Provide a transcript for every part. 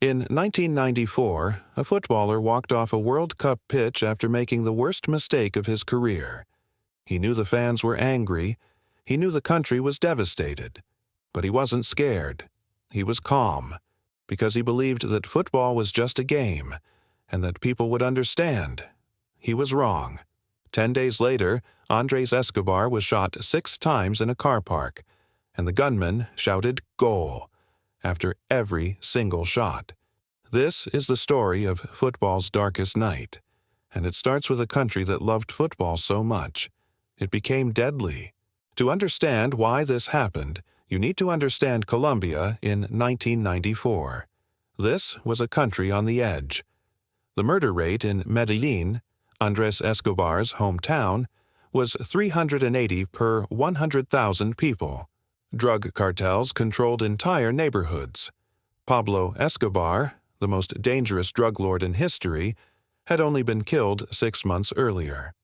In 1994, a footballer walked off a World Cup pitch after making the worst mistake of his career. He knew the fans were angry. He knew the country was devastated. But he wasn't scared. He was calm, because he believed that football was just a game, and that people would understand. He was wrong. 10 days later, Andrés Escobar was shot 6 times in a car park, and the gunman shouted "Goal" after every single shot. This is the story of football's darkest night, and it starts with a country that loved football so much. It became deadly. To understand why this happened, you need to understand Colombia in 1994. This was a country on the edge. The murder rate in Medellín, Andrés Escobar's hometown, was 380 per 100,000 people. Drug cartels controlled entire neighborhoods. Pablo Escobar, the most dangerous drug lord in history, had only been killed 6 months earlier.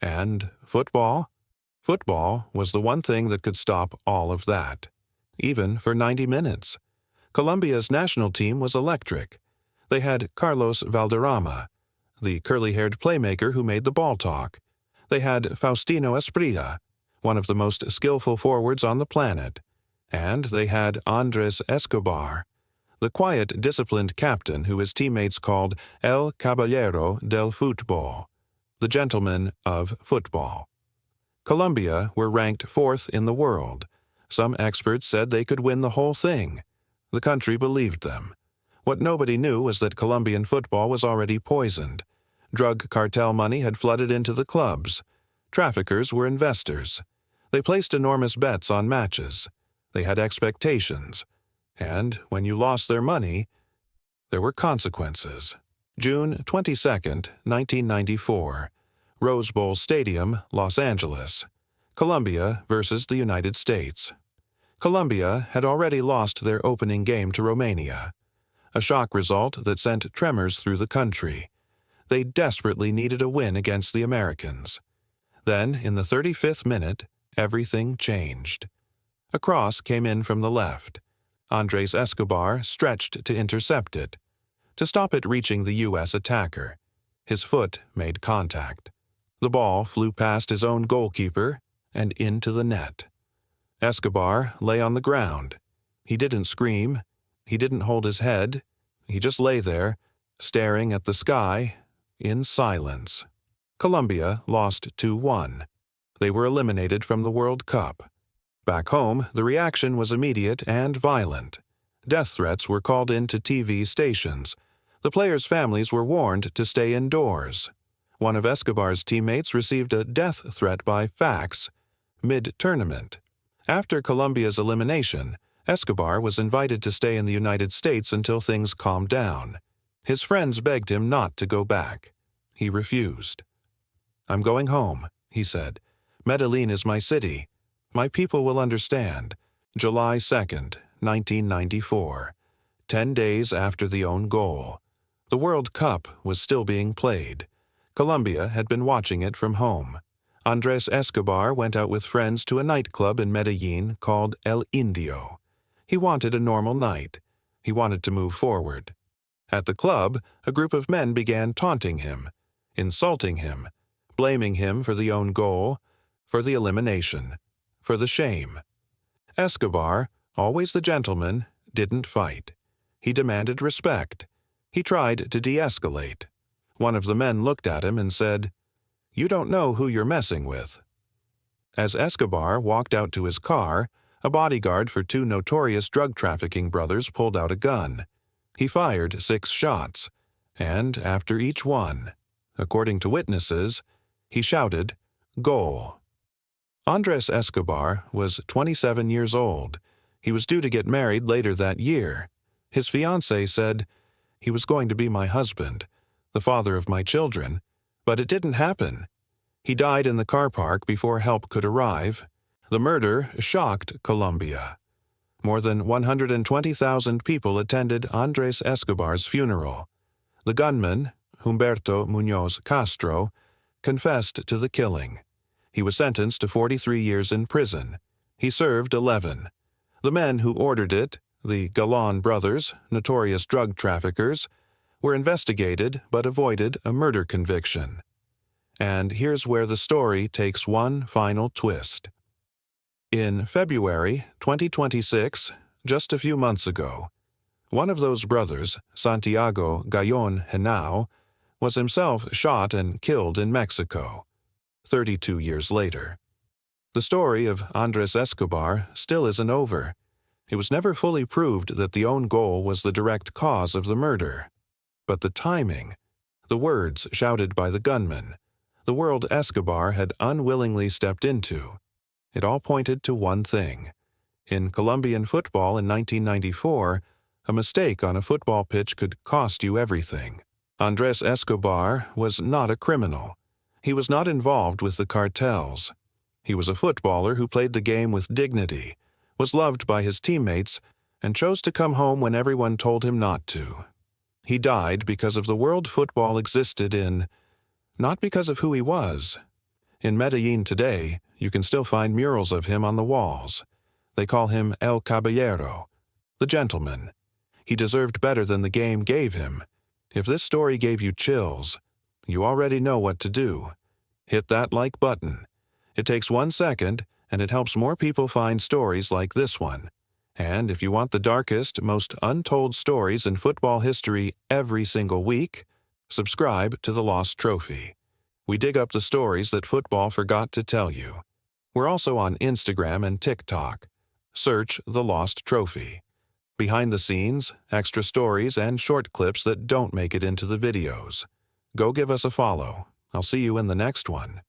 And football? Football was the one thing that could stop all of that, even for 90 minutes. Colombia's national team was electric. They had Carlos Valderrama, the curly-haired playmaker who made the ball talk. They had Faustino Asprilla, one of the most skillful forwards on the planet. And they had Andrés Escobar, the quiet, disciplined captain who his teammates called El Caballero del Fútbol, the gentleman of football. Colombia were ranked 4th in the world. Some experts said they could win the whole thing. The country believed them. What nobody knew was that Colombian football was already poisoned. Drug cartel money had flooded into the clubs. Traffickers were investors. They placed enormous bets on matches. They had expectations. And when you lost their money, there were consequences. June 22, 1994. Rose Bowl Stadium, Los Angeles. Colombia versus the United States. Colombia had already lost their opening game to Romania. A shock result that sent tremors through the country. They desperately needed a win against the Americans. Then, in the 35th minute, everything changed. A cross came in from the left. Andrés Escobar stretched to intercept it, to stop it reaching the U.S. attacker. His foot made contact. The ball flew past his own goalkeeper and into the net. Escobar lay on the ground. He didn't scream. He didn't hold his head. He just lay there, staring at the sky, in silence. Colombia lost 2-1. They were eliminated from the World Cup. Back home, the reaction was immediate and violent. Death threats were called in to TV stations. The players' families were warned to stay indoors. One of Escobar's teammates received a death threat by fax, mid-tournament. After Colombia's elimination, Escobar was invited to stay in the United States until things calmed down. His friends begged him not to go back. He refused. "I'm going home," he said. "Medellín is my city. My people will understand." July 2, 1994. 10 days after the own goal. The World Cup was still being played. Colombia had been watching it from home. Andrés Escobar went out with friends to a nightclub in Medellín called El Indio. He wanted a normal night. He wanted to move forward. At the club, a group of men began taunting him, insulting him, blaming him for the own goal, for the elimination, for the shame. Escobar, always the gentleman, didn't fight. He demanded respect. He tried to de-escalate. One of the men looked at him and said, "You don't know who you're messing with." As Escobar walked out to his car, a bodyguard for 2 notorious drug trafficking brothers pulled out a gun. He fired 6 shots, and after each one, according to witnesses, he shouted, "Goal." Andrés Escobar was 27 years old. He was due to get married later that year. His fiancée said, "He was going to be my husband, the father of my children," but it didn't happen. He died in the car park before help could arrive. The murder shocked Colombia. More than 120,000 people attended Andrés Escobar's funeral. The gunman, Humberto Muñoz Castro, confessed to the killing. He was sentenced to 43 years in prison. He served 11. The men who ordered it, The Galan brothers, notorious drug traffickers, were investigated but avoided a murder conviction. And here's where the story takes one final twist. In February 2026, just a few months ago, one of those brothers, Santiago Gayon Henao, was himself shot and killed in Mexico, 32 years later. The story of Andrés Escobar still isn't over. It was never fully proved that the own goal was the direct cause of the murder. But the timing, the words shouted by the gunman, the world Escobar had unwillingly stepped into, it all pointed to one thing. In Colombian football in 1994, a mistake on a football pitch could cost you everything. Andrés Escobar was not a criminal. He was not involved with the cartels. He was a footballer who played the game with dignity, was loved by his teammates, and chose to come home when everyone told him not to. He died because of the world football existed in, not because of who he was. In Medellín today, you can still find murals of him on the walls. They call him El Caballero, the gentleman. He deserved better than the game gave him. If this story gave you chills, you already know what to do. Hit that like button. It takes 1 second, and it helps more people find stories like this one. And if you want the darkest, most untold stories in football history every single week, subscribe to The Lost Trophy. We dig up the stories that football forgot to tell you. We're also on Instagram and TikTok. Search The Lost Trophy. Behind the scenes, extra stories, and short clips that don't make it into the videos. Go give us a follow. I'll see you in the next one.